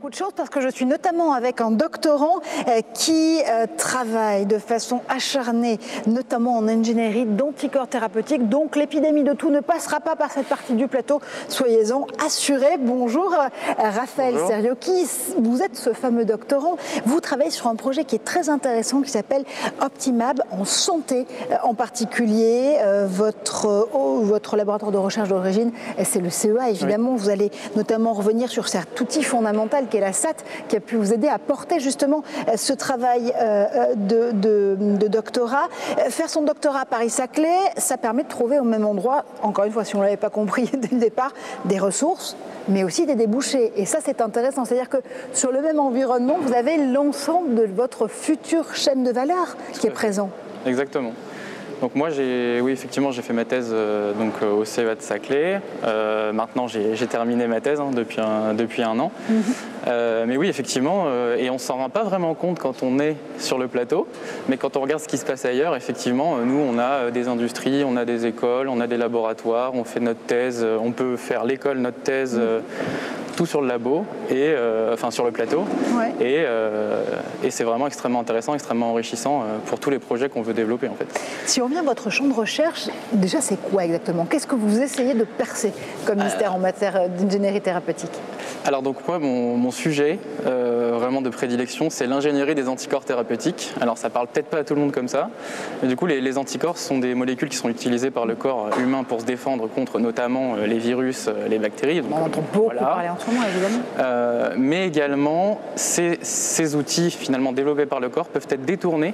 beaucoup de choses parce que je suis notamment avec un doctorant qui travaille de façon acharnée, notamment en ingénierie d'anticorps thérapeutiques. Donc l'épidémie de tout ne passera pas par cette partie du plateau, soyez-en assurés. Bonjour Raphaël Seriocchi, vous êtes ce fameux doctorant. Vous travaillez sur un projet qui est très intéressant qui s'appelle Optimab en santé en particulier. Votre laboratoire de recherche d'origine, c'est le CEA évidemment. Oui. Vous allez notamment revenir sur cet outil fondamental qui est la SAT, qui a pu vous aider à porter justement ce travail de doctorat. Faire son doctorat à Paris-Saclay, ça permet de trouver au même endroit, encore une fois, si on ne l'avait pas compris dès le départ, des ressources, mais aussi des débouchés. Et ça, c'est intéressant. C'est-à-dire que sur le même environnement, vous avez l'ensemble de votre future chaîne de valeur qui est présent. Exactement. Donc moi, effectivement, j'ai fait ma thèse au CEA de Saclay. Maintenant, j'ai terminé ma thèse depuis un an. Mais oui, effectivement, et on s'en rend pas vraiment compte quand on est sur le plateau. Mais quand on regarde ce qui se passe ailleurs, effectivement, nous, on a des industries, on a des écoles, on a des laboratoires, on fait notre thèse, on peut faire l'école, notre thèse, tout sur le labo, sur le plateau. Ouais. Et c'est vraiment extrêmement intéressant, extrêmement enrichissant pour tous les projets qu'on veut développer en fait. Si on revient à votre champ de recherche, déjà c'est quoi exactement? Qu'est-ce que vous essayez de percer comme mystère en matière d'ingénierie thérapeutique? Alors donc moi, mon sujet vraiment de prédilection, c'est l'ingénierie des anticorps thérapeutiques. Alors ça parle peut-être pas à tout le monde comme ça, mais du coup les anticorps sont des molécules qui sont utilisées par le corps humain pour se défendre contre notamment les virus, les bactéries. Donc, on entend beaucoup parler en ce moment évidemment. Mais également ces outils finalement développés par le corps peuvent être détournés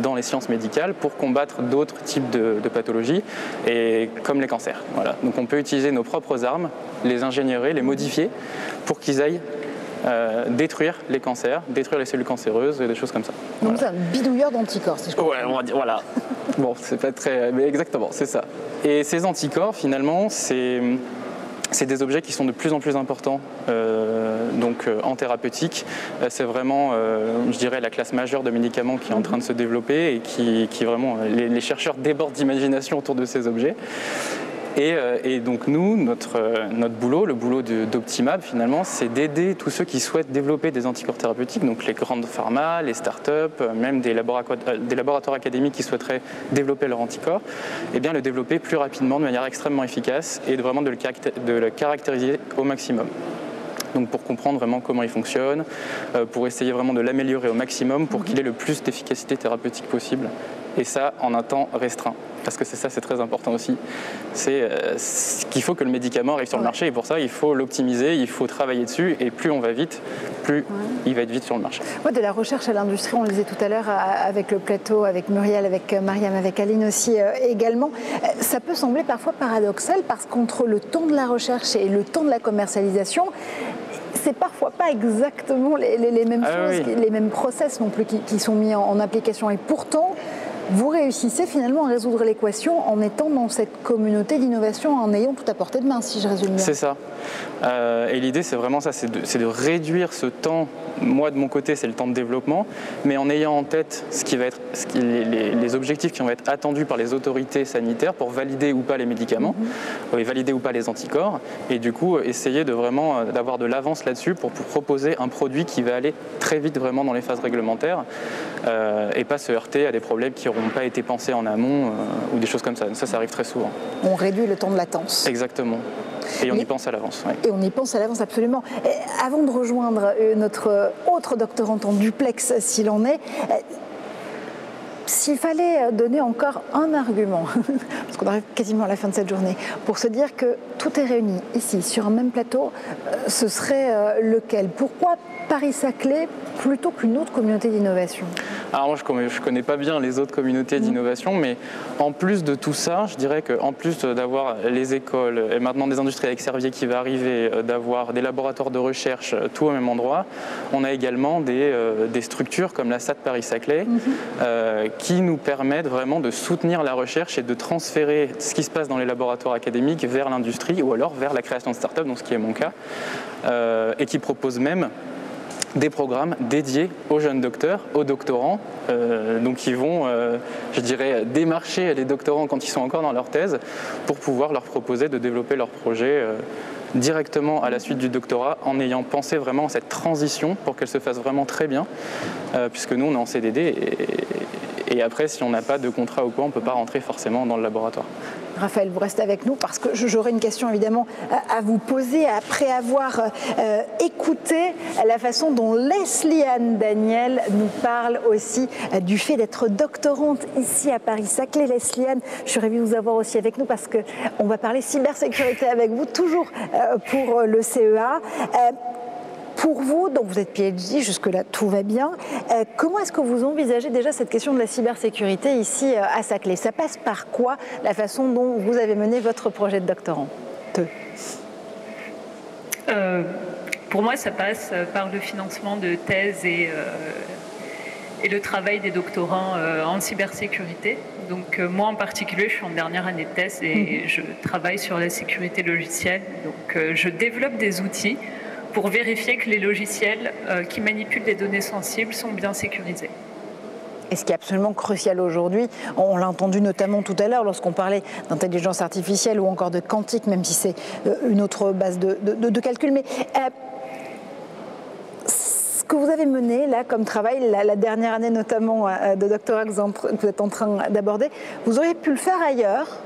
dans les sciences médicales pour combattre d'autres types de pathologies, et comme les cancers. Voilà. Donc on peut utiliser nos propres armes, les ingénierer, les modifier pour qu'ils aillent détruire les cancers, détruire les cellules cancéreuses et des choses comme ça. Donc voilà. C'est un bidouilleur d'anticorps, si je comprends. Ouais, on va dire, voilà. Bon, c'est pas très... Mais exactement, c'est ça. Et ces anticorps, finalement, c'est des objets qui sont de plus en plus importants en thérapeutique. C'est vraiment, je dirais, la classe majeure de médicaments qui est en train de se développer et qui vraiment, les chercheurs débordent d'imagination autour de ces objets. Et donc nous, notre boulot, le boulot d'Optimab finalement, c'est d'aider tous ceux qui souhaitent développer des anticorps thérapeutiques, donc les grandes pharma, les startups, même des laboratoires académiques qui souhaiteraient développer leur anticorps, et bien le développer plus rapidement, de manière extrêmement efficace et vraiment de le caractériser au maximum. Donc pour comprendre vraiment comment il fonctionne, pour essayer vraiment de l'améliorer au maximum pour qu'il ait le plus d'efficacité thérapeutique possible. Et ça en un temps restreint. Parce que c'est très important aussi. C'est qu'il faut que le médicament arrive sur le marché, et pour ça il faut l'optimiser, il faut travailler dessus, et plus on va vite, plus il va être vite sur le marché. Ouais, de la recherche à l'industrie, on le disait tout à l'heure avec le plateau, avec Muriel, avec Mariam, avec Aline aussi également. Ça peut sembler parfois paradoxal parce qu'entre le temps de la recherche et le temps de la commercialisation, c'est parfois pas exactement les mêmes choses, oui. Les mêmes process non plus qui sont mis en application, et pourtant vous réussissez finalement à résoudre l'équation en étant dans cette communauté d'innovation, en ayant tout à portée de main, si je résume bien. C'est ça. Et l'idée, c'est vraiment ça, c'est de réduire ce temps. Moi, de mon côté, c'est le temps de développement, mais en ayant en tête les objectifs qui vont être attendus par les autorités sanitaires pour valider ou pas les médicaments, et valider ou pas les anticorps, et du coup, essayer d'avoir de l'avance là-dessus pour proposer un produit qui va aller très vite vraiment dans les phases réglementaires, et pas se heurter à des problèmes qui n'auront pas été pensés en amont ou des choses comme ça. Ça arrive très souvent. On réduit le temps de latence. Exactement. Et on y pense à l'avance. Ouais. Et on y pense à l'avance, absolument. Et avant de rejoindre notre autre doctorante en duplex, s'il en est, s'il fallait donner encore un argument, parce qu'on arrive quasiment à la fin de cette journée, pour se dire que tout est réuni ici, sur un même plateau, ce serait lequel? Pourquoi Paris-Saclay plutôt qu'une autre communauté d'innovation? Alors moi, je connais pas bien les autres communautés d'innovation, mais en plus de tout ça, je dirais qu'en plus d'avoir les écoles et maintenant des industries avec Servier qui va arriver, d'avoir des laboratoires de recherche tout au même endroit, on a également des structures comme la SAT Paris-Saclay qui nous permettent vraiment de soutenir la recherche et de transférer ce qui se passe dans les laboratoires académiques vers l'industrie ou alors vers la création de start-up, dans ce qui est mon cas, et qui proposent même des programmes dédiés aux jeunes docteurs, aux doctorants, donc ils vont, je dirais, démarcher les doctorants quand ils sont encore dans leur thèse pour pouvoir leur proposer de développer leur projet directement à la suite du doctorat en ayant pensé vraiment à cette transition pour qu'elle se fasse vraiment très bien, puisque nous on est en CDD et après si on n'a pas de contrat ou quoi, on ne peut pas rentrer forcément dans le laboratoire. Raphaël, vous restez avec nous parce que j'aurai une question évidemment à vous poser après avoir écouté la façon dont Leslie-Anne Daniel nous parle aussi du fait d'être doctorante ici à Paris-Saclay. Leslie-Anne, je suis ravie de vous avoir aussi avec nous parce qu'on va parler cybersécurité avec vous, toujours pour le CEA. Pour vous, donc vous êtes PhD, jusque-là tout va bien, comment est-ce que vous envisagez déjà cette question de la cybersécurité ici à Saclay? Ça passe par quoi la façon dont vous avez mené votre projet de doctorant? Pour moi, ça passe par le financement de thèses et le travail des doctorants en cybersécurité. Donc moi en particulier, je suis en dernière année de thèse et je travaille sur la sécurité logicielle. Donc je développe des outils pour vérifier que les logiciels qui manipulent des données sensibles sont bien sécurisés. Et ce qui est absolument crucial aujourd'hui, on l'a entendu notamment tout à l'heure lorsqu'on parlait d'intelligence artificielle ou encore de quantique, même si c'est une autre base de calcul. Mais ce que vous avez mené là comme travail, la dernière année notamment de doctorat que vous êtes en train d'aborder, vous auriez pu le faire ailleurs,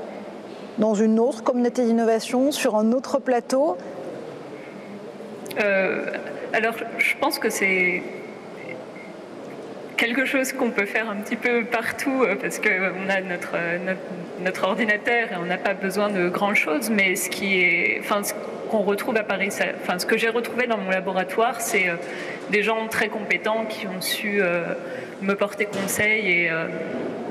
dans une autre communauté d'innovation, sur un autre plateau? Alors, je pense que c'est quelque chose qu'on peut faire un petit peu partout parce qu'on a notre ordinateur et on n'a pas besoin de grand-chose, mais ce qu'on retrouve à Paris, ce que j'ai retrouvé dans mon laboratoire, c'est des gens très compétents qui ont su me porter conseil et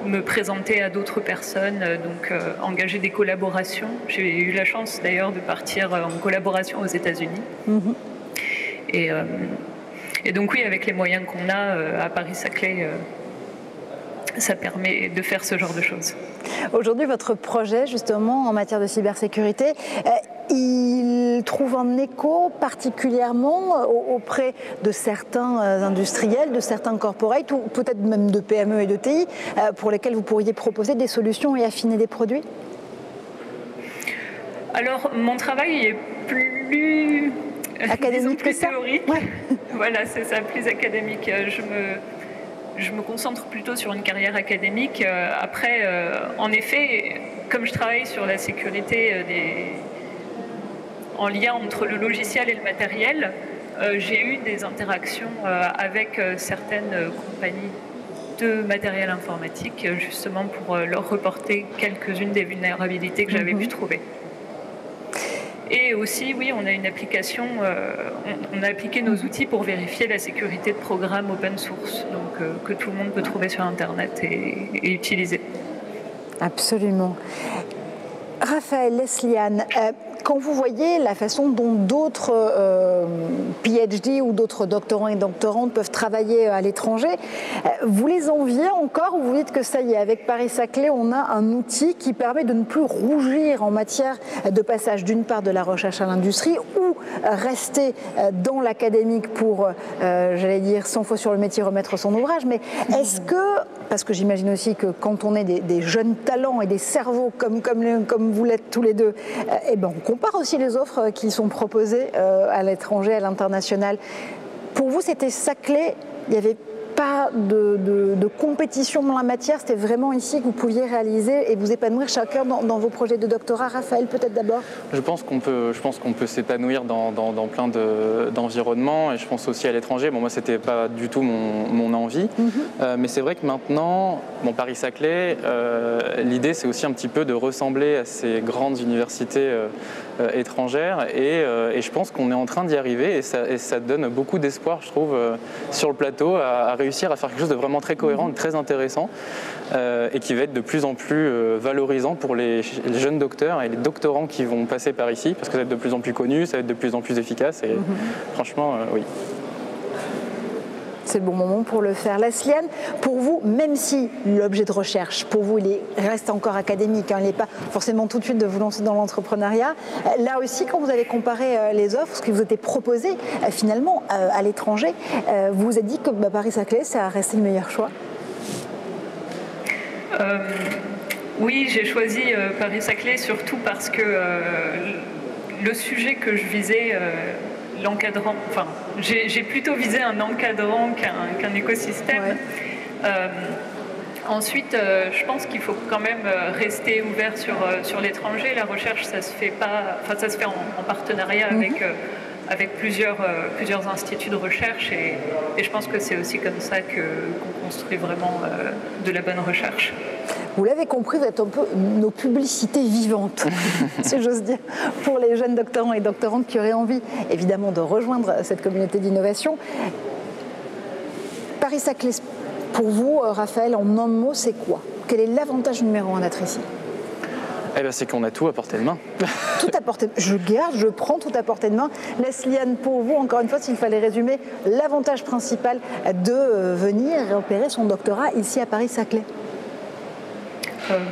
me présenter à d'autres personnes, donc engager des collaborations. J'ai eu la chance d'ailleurs de partir en collaboration aux États-Unis. Et donc oui, avec les moyens qu'on a à Paris-Saclay, ça permet de faire ce genre de choses. Aujourd'hui, votre projet, justement, en matière de cybersécurité, il trouve un écho particulièrement auprès de certains industriels, de certains corporates, ou peut-être même de PME et de TI, pour lesquels vous pourriez proposer des solutions et affiner des produits? Alors, mon travail est plus académique plus théorique. Ouais. Voilà, c'est ça, plus académique. Je me concentre plutôt sur une carrière académique. Après, en effet, comme je travaille sur la sécurité en lien entre le logiciel et le matériel, j'ai eu des interactions avec certaines compagnies de matériel informatique, justement pour leur reporter quelques-unes des vulnérabilités que j'avais pu trouver. Et aussi, oui, on a une application, on a appliqué nos outils pour vérifier la sécurité de programmes open source, donc que tout le monde peut trouver sur Internet et utiliser. Absolument. Raphaël, Leslie-Anne, quand vous voyez la façon dont d'autres PhD ou d'autres doctorants et doctorantes peuvent travailler à l'étranger, vous les enviez encore ou vous dites que ça y est, avec Paris-Saclay, on a un outil qui permet de ne plus rougir en matière de passage d'une part de la recherche à l'industrie ou rester dans l'académique pour, j'allais dire, 100 fois sur le métier remettre son ouvrage, mais est-ce que, parce que j'imagine aussi que quand on est des jeunes talents et des cerveaux comme vous l'êtes tous les deux, eh ben on compare aussi les offres qui sont proposées à l'étranger, à l'international. Pour vous, c'était Saclay, il n'y avait pas de compétition dans la matière, c'était vraiment ici que vous pouviez réaliser et vous épanouir chacun dans vos projets de doctorat. Raphaël, peut-être d'abord. Je pense qu'on peut s'épanouir dans plein d'environnements et je pense aussi à l'étranger. Bon, moi, c'était pas du tout mon envie, mais c'est vrai que maintenant, bon, Paris-Saclay, l'idée c'est aussi un petit peu de ressembler à ces grandes universités étrangères et je pense qu'on est en train d'y arriver et ça donne beaucoup d'espoir, je trouve, sur le plateau à réussir à faire quelque chose de vraiment très cohérent, de très intéressant et qui va être de plus en plus valorisant pour les jeunes docteurs et les doctorants qui vont passer par ici parce que ça va être de plus en plus connu, ça va être de plus en plus efficace et franchement, oui. C'est le bon moment pour le faire. Leslie-Anne, pour vous, même si l'objet de recherche, pour vous, il reste encore académique, il n'est pas forcément tout de suite de vous lancer dans l'entrepreneuriat, là aussi, quand vous avez comparé les offres, ce qui vous était proposé finalement à l'étranger, vous vous êtes dit que Paris-Saclay, ça a resté le meilleur choix? Oui, j'ai choisi Paris-Saclay surtout parce que le sujet que je visais, l'encadrant, enfin, j'ai plutôt visé un encadrant qu'un écosystème. Ouais. Ensuite, je pense qu'il faut quand même rester ouvert sur l'étranger. La recherche, ça se fait pas, enfin, ça se fait en partenariat avec plusieurs instituts de recherche, et je pense que c'est aussi comme ça qu'on construit vraiment de la bonne recherche. Vous l'avez compris, vous êtes un peu nos publicités vivantes, si j'ose dire, pour les jeunes doctorants et doctorantes qui auraient envie, évidemment, de rejoindre cette communauté d'innovation. Paris-Saclay, pour vous, Raphaël, en un mot, c'est quoi? Quel est l'avantage numéro 1 d'être ici? Eh ben, c'est qu'on a tout à portée de main. Tout à portée de main. Je garde, je prends tout à portée de main. Leslie-Anne, pour vous, encore une fois, s'il fallait résumer l'avantage principal de venir opérer son doctorat ici à Paris-Saclay.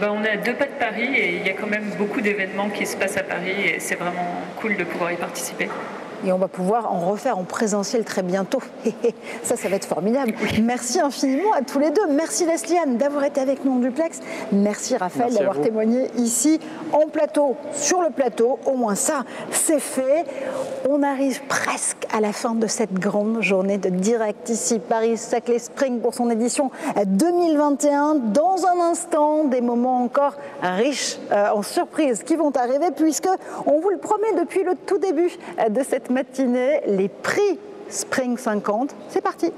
On est à 2 pas de Paris et il y a quand même beaucoup d'événements qui se passent à Paris et c'est vraiment cool de pouvoir y participer. Et on va pouvoir en refaire en présentiel très bientôt. Ça va être formidable. Oui. Merci infiniment à tous les deux. Merci Leslie-Anne d'avoir été avec nous en duplex. Merci Raphaël d'avoir témoigné ici en plateau, sur le plateau. Au moins ça, c'est fait. On arrive presque à la fin de cette grande journée de direct ici, Paris-Saclay Spring pour son édition 2021. Dans un instant, des moments encore riches en surprises qui vont arriver puisque on vous le promet depuis le tout début de cette matinée, les prix Spring 50. C'est parti.